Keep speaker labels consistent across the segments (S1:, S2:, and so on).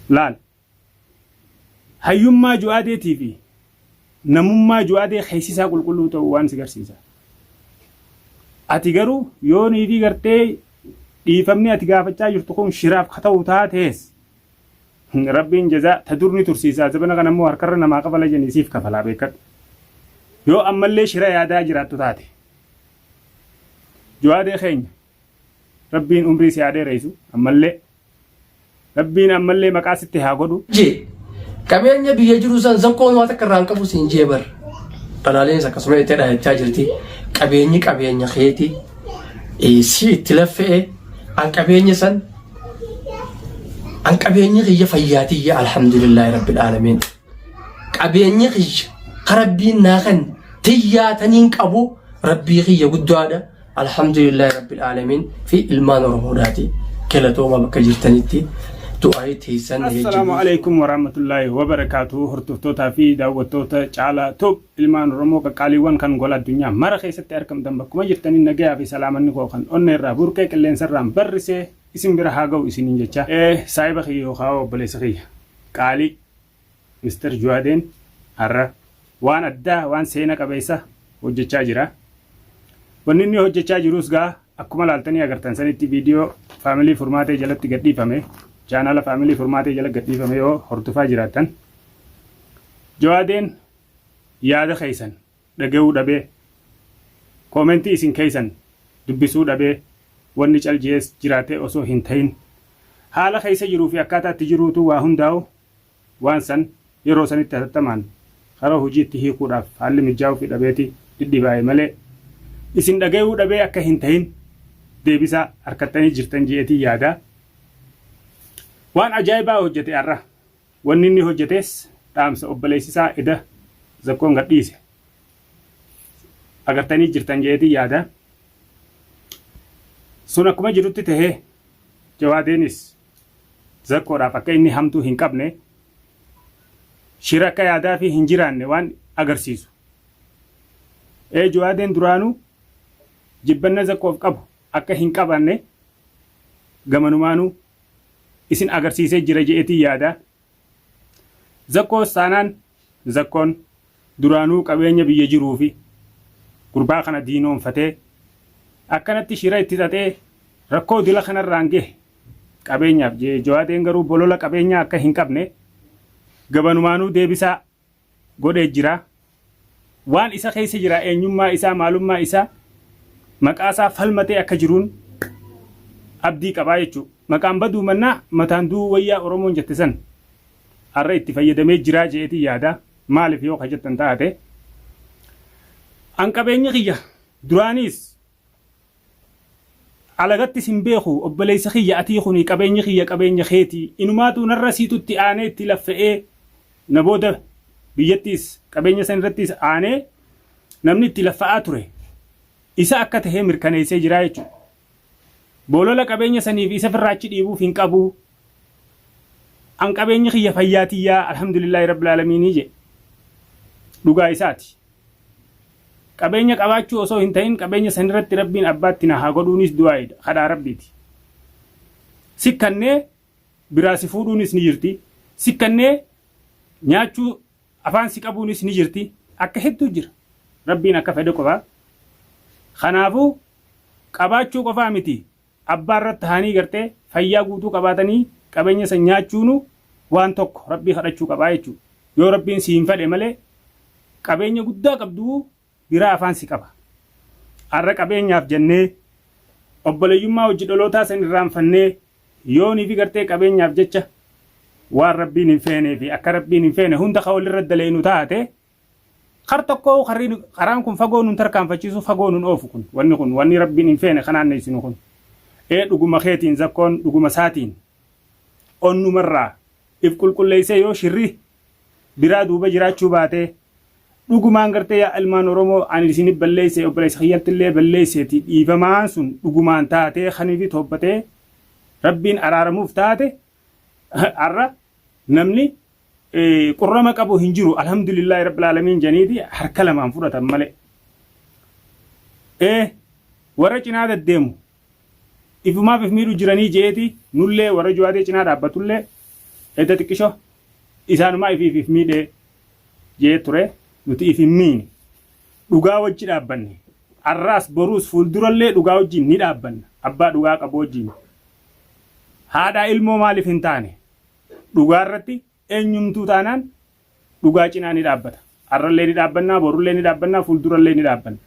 S1: laal hayyummaa ju'aadeetii fi namummaa ju'aadee keessisaa qulqulluu ta'uu waan si garsiisa. Ati garuu yoo niitii gartee dhiifamni ati gaafachaa jirtu kun shiraaf ta'uu taatees rabbiin jazaa tadurni tursiisaa zabana kana immoo harkarra namaa kafala jennisiif kafalaa beekadhu. Yoo ammallee shira yaadaa jiraattu taate ju'aadee keenya rabbiin umrii si yaadee reessu ammallee rabbiin ammallee maqaa sitti haa godhu.
S2: Qabeenya biyya jiru san zakkoon waan akka irraan qabu siin jeebar dhalaaleensa akkasuma itti dhaayachaa jirti qabeenya keeti si itti laffee an qabeenya kiyya fayyaatiyya alhamdulillahi rabbil aalamiin qabeenya kiyya karabbiin naakan tiyyaataniin qabu rabbii kiyya guddaadha alhamdulillahi rabbil aalamiin fi ilmaan oromoodhaati kelatooma bakka jirtanitti.
S1: السلام عليكم ورحمة الله وبركاته هرتوتا في دعوتوتا على توب ilmaan oromoo qaqqaaliiwwan kan gola addunyaa mara keessatti argamtan bakkuma jirtanii nagaa fi salaamanni koo kan onneerraa burqee qilleensarraan barrisee isin bira haa ga'u isiniin jecha saayiba kiyya yookaan obboleessa kiyya qaalii Mr. Juwaadeen har'a waan addaa waan seena qabeessa hojjechaa jira. Wanni inni hojjechaa jirus gaa akkuma laaltanii agartan sanitti viidiyoo faamilii furmaatee jalatti gadhiifame. Channel family formaatee jala gadhiifame yoo hordofaa jiraatan Juwaadeen yaada keessan dhaga'uu dhabee koomentii isin keessan dubbisuu dhabee wanni caljees jiraatee osoo hin ta'in haala keessa jiruu fi akkaataa itti jiruutu waa hundaa'u waan san yeroo sanitti hatattamaan karaa hojiitti hiikuudhaaf haalli mijaa'uu fi dhabeeti dhidhibaa'e malee isin dhaga'uu dhabee akka hin ta'in deebisaa harkattanii jirtan jeetii yaada. Waan ajaa'ibaa hojjete har'a wanni inni hojjetes dhaamsa obboleessisaa eda zakkoon gadhiise agartanii jirtan jeetii yaada sun akkuma jirutti tahee Juwaadeenis zakkoodhaaf akka inni hamtuu hin qabne shira akka yaadaa fi hin jiraanne waan agarsiisu. Juwaadeen duraanuu jibbanna zakkoof qabu akka hin qabanne gamanumaanuu isin agarsiisee jira jeetii yaada. Zakkoo saanaan zakkoon duraanuu qabeenya biyya jiruu fi gurbaa kana diinoonfatee akkanatti shira itti xaxee rakkoo dila kanarraan gahe qabeenyaaf Juwaadeen garuu bolola qabeenyaa akka hin qabne gabanumaanuu deebisaa godhee jira. Waan isa keessa jira eenyummaa isaa maalummaa isaa maqaasaa falmatee akka jiruun abdii qabaa jechuudha. Maqaan baduu mannaa mataan duu wayyaa Oromoon jette san har'a itti fayyadamee jiraa jeetii yaada maaliif yoo jettan taate an qabeenya kiyya duraaniis alagattis hin beeku obboleessa kiyya atii kuni qabeenya keetii inumaatu narra siitutti aanee itti laffa'ee na booda biyyattiis qabeenya san irrattis aanee namni itti laffa'aa ture isa akka tahee mirkaneessee jiraa jechuudha. Bolola qabeenya saniif isa firraachi dhiibuuf hin qabu. An qabeenya kiyya fayyaatiyyaa alhamdulillahi rabbil aalamiinii je dhugaa isaati. Qabeenya qabaachuu osoo hin ta'in qabeenya sanirratti rabbiin abbaatti na haa godhuunis du'aa'idha kadhaa rabbiiti. Sikkannee biraa si fuudhuunis ni jirti. Sikkannee nyaachuu afaan si qabuunis ni jirti. Akka hedduu jira. Rabbiin akka fedhe qofaa. Kanaafuu qabaachuu qofaa miti. Abbaa irratti haanii gartee fayyaa guutuu qabaatanii qabeenya san nyaachuunu waan tokko rabbii kadhachuu qabaa jechuudha. Yoo rabbiin si hin fedhe malee qabeenya guddaa qabduu biraa afaan si qaba. Har'a qabeenyaaf jennee obboleeyyummaa hojii dhalootaa san irraanfannee yoo niifi gartee qabeenyaaf jecha waan rabbiin hin feenee fi akka rabbiin hin feene hunda ka walirra daleenu taate kar tokko karaan kun fagoo nun tarkaanfachiisu fagoo nun oofu kun wanni rabbiin hin feene kanaan neessinu kun. Dhuguma keetiin zakkoon dhuguma saatiin onnumarraa if qulqulleessee yoo shirri biraa duuba jiraachuu baatee dhugumaan gartee yaa ilmaan Oromoo ani isinif balleessee obboleessa kiyyattillee balleesseeti dhiifamaan sun dhugumaan taatee kaniifi toobbatee rabbiin araaramuuf taate har'a namni qurrama qabu hin jiru alhamdulillahi rabbil aalamiin janiiti harka lamaan fudhatan malee. Warra cinaa deddeemu ifumaaf if miidhu jiranii jeeti nullee warra Juwaadee cinaa dhaabbatullee edda xiqqisho isaanuma ifiif miidhee jee ture nuti ifin miini dhugaa wajji dhaabbanne arraas boruus fuuldurallee dhugaa wajjin ni dhaabbanna abbaa dhugaa qabu wajjin haadhaa ilmoo maaliif hin taane dhugaa irratti eenyumtuu taanaan dhugaa cinaa ni dhaabbata arrallee ni dhaabbannaa borullee ni dhaabbannaa fuuldurallee ni dhaabbanna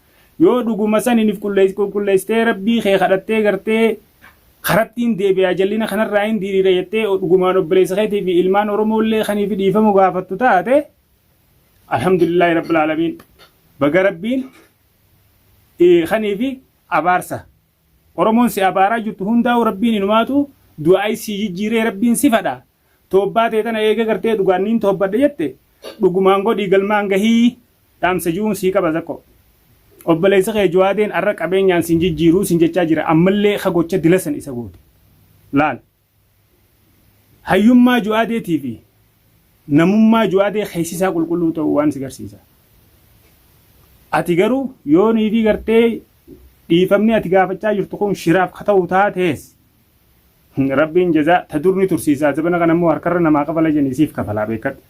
S1: yoo dhuguma saniif qulqulleessitee rabbii kee kadhattee gartee karattiin deebi'aa jallina kanarraa hin diriira jettee dhugumaan obboleessa keetii fi ilmaan Oromoollee kaniif dhiifamu gaafattu taate alhamdulillahi rabbil aalamiin baga rabbiin kaniif abaarsa Oromoon si abaaraa jirtu hundaa'u rabbiin inumaatu du'aa si jijjiiree rabbiin si fadha toobbaa ta'e tana eega gartee dhugaanniin toobbadha jette dhugumaan godhii galmaan gahii dhaamsa ji'uun sii qaba zakko obboleessa kee Jawaadeen arra qabeenyaan sin jijjiiruu sin jechaa jira ammallee kagocha dilasan isa goote laal hayyummaa Jawaadeetii fi namummaa Jawaadee keessisaa qulqulluu ta'uu waan si garsiisa ati garuu yoo niifi gartee dhiifamni ati gaafachaa jirtu kun shiraaf ta'uu taatees rabbiin jazaa tadurni tursiisaa zabana kana immoo harkarra namaa qabala jeniisiif kafalaa beekadhu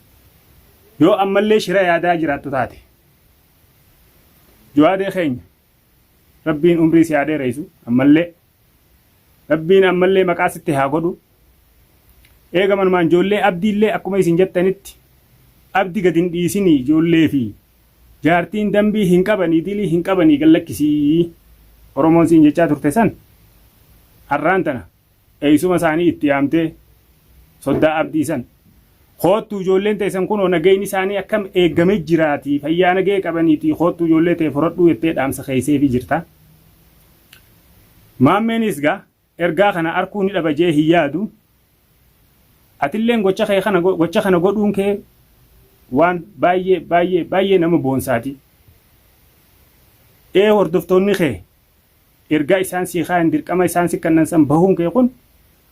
S1: yoo ammallee shira yaadaa jiraattu taate Jawaadee keenya rabbiin umrii si yaadee reessu ammallee rabbiin ammallee maqaa sitti haa godhu eegaman maan ijoollee abdiillee akkuma isin jettanitti abdi gad hin dhiisinii ijoollee fi jaartiin dambii hin qabanii dilii hin qabanii gallakkisii Oromoon siin jechaa turte san har'aan tana eeysuma isaanii itti yaamtee soddaa abdii san Khoottu ijoolleen teessan kun nagayni isaanii akkam eegamee jiraati fayyaa nagee qabaniiti khoottu ijoollee ta'e fudhadhu jettee dhaamsa keeysee fi jirta maammeenis gaa ergaa kana arkuu ni dhaba jee hin yaadu atilleen gocha kana godhuun kee waan baay'ee nama boonsaati hordoftoonni kee ergaa isaan sii kaan dirqama isaan si kannan san bahuun kee kun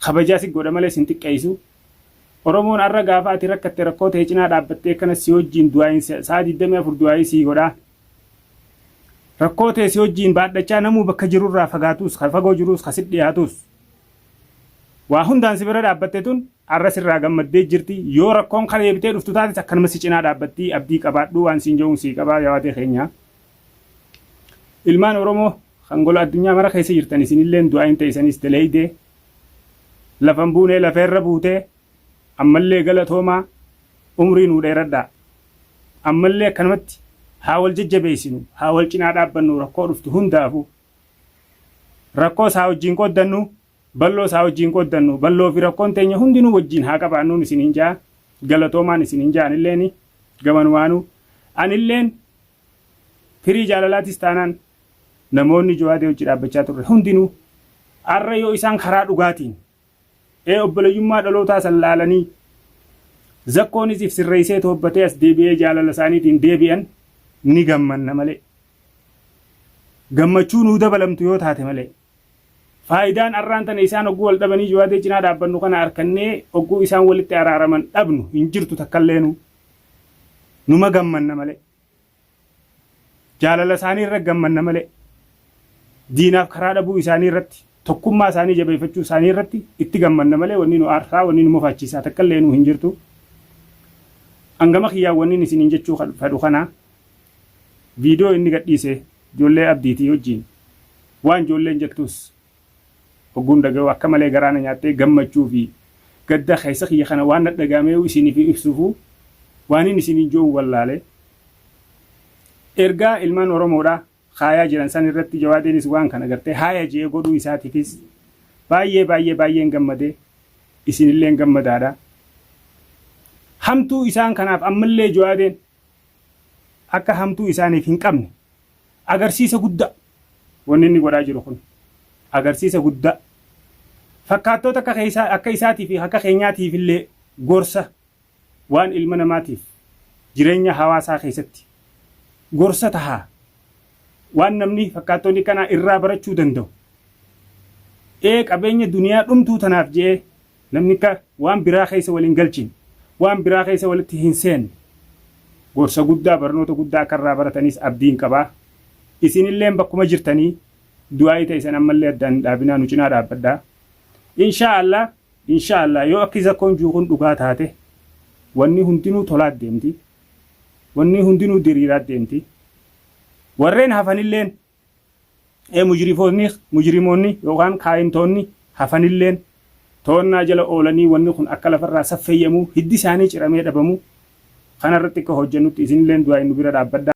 S1: kabajaa si godha malee sin xiqqeessu Oromoon arra gaafa ati rakkatte rakkoo ta'e cinaa dhaabbattee kana si wajjin du'aayin saa 24 du'aayii sii godhaa rakkoo ta'e si wajjin baadhachaa namuu bakka jirurraa fagaatus kan fagoo jiruus kasit dhiyaatus waa hundaan si bira dhaabbatte tun arra sirraa gammaddee jirti yoo rakkoon kana deebitee dhuftu taates akkanuma si cinaa dhaabbattii abdii qabaadhu waan siin jehuun sii qabaa Jawaadee keenya ilmaan Oromoo kan gola addunyaa mara keessa jirtan isinilleen du'aayin ta'isanis daleeydee lafan buunee lafeerra buutee ammallee galatoomaa umrii nuu dheeradhaa ammallee akkanumatti haa wal jajjabeessinu haa wal cinaa dhaabbannu rakkoo dhuftu hundaafu rakkoo isaa wajjin qooddannu balloo isaa wajjin qooddannu balloo fi rakkoon teenya hundinuu wajjin haa qabaannuun isiniin jaa galatoomaan isiniin jaa anilleen gamanumaanuu anilleen firii jaalalaatis taanaan namoonni Jawaadee wajji dhaabbachaa turre hundinuu arra yoo isaan karaa dhugaatiin obboleeyyummaa dhalootaa san laalanii zakkoonis if sirreessee toobbatee as deebi'ee jaalala isaaniitiin deebi'an ni gammanna malee gammachuu nuu dabalamtu yoo taate malee faayidaan arraan tana isaan ogguu wal dhabanii Jawaadee cinaa dhaabbannu kana harkannee ogguu isaan walitti araaraman dhabnu hin jirtu takkalleenu numa gammanna malee jaalala isaanii irra gammanna malee diinaaf karaa dhabuu isaanii irratti tokkummaa isaanii jabeeffachuu isaanii irratti itti gammanna malee wanni nu aarsaa wanni nu mufaachisaa takkallee nu hin jirtu angama kiyyaa wanni isiniin jechuu fedhu kana viidiyoo inni gadhiise ijoollee abdiitii wajjin waan ijoolleen jettus hogguun dhaga'u akka malee garaana nyaattee gammachuu fi gadda keessa kiyya kana waan dhagaamee isiniif ibsuufu waan inni isiniin jiru wallaalee ergaa ilmaan Oromoodhaa haayaa jiran san irratti Jawaadeenis waan kana gartee haaya jee godhuu isaatiifis baay'een gammadee isinilleen gammadaadha hamtuu isaan kanaaf ammallee Jawaadeen akka hamtuu isaaniif hin qabne agarsiisa guddaa wanni inni godhaa jiru kun agarsiisa guddaa fakkaattoota akka isaatii fi akka keenyaatiif illee gorsa waan ilma namaatiif jireenya hawaasaa keessatti gorsa tahaa waan namni fakkaattoonni kana irraa barachuu danda'u qabeenya duniyaa dhumtuu tanaaf jee namni waan biraa keessa waliin galchin waan biraa keessa walitti hin seenne gorsa guddaa barnoota guddaa akka irraa baratanis abdiin qabaa isinilleen bakkuma jirtanii du'aa ta'e san ammallee addaan dhaabinaa nu cinaa dhaabbadhaa inshaa Allah inshallah yoo akki zakkoon juuqun dhugaa taate wanni hundinuu tolaat deemti wanni hundinuu diriiraat deemti warreen hafanilleen mujrimoonni yookaan kaayintoonni hafanilleen toonnaa jala oolanii wanni kun akka lafarraa saffeeyyamu hiddi isaanii ciramee dhabamu kanarratti akka hojjennutti isinilleen du'aa inni bira dhaabbadhaa.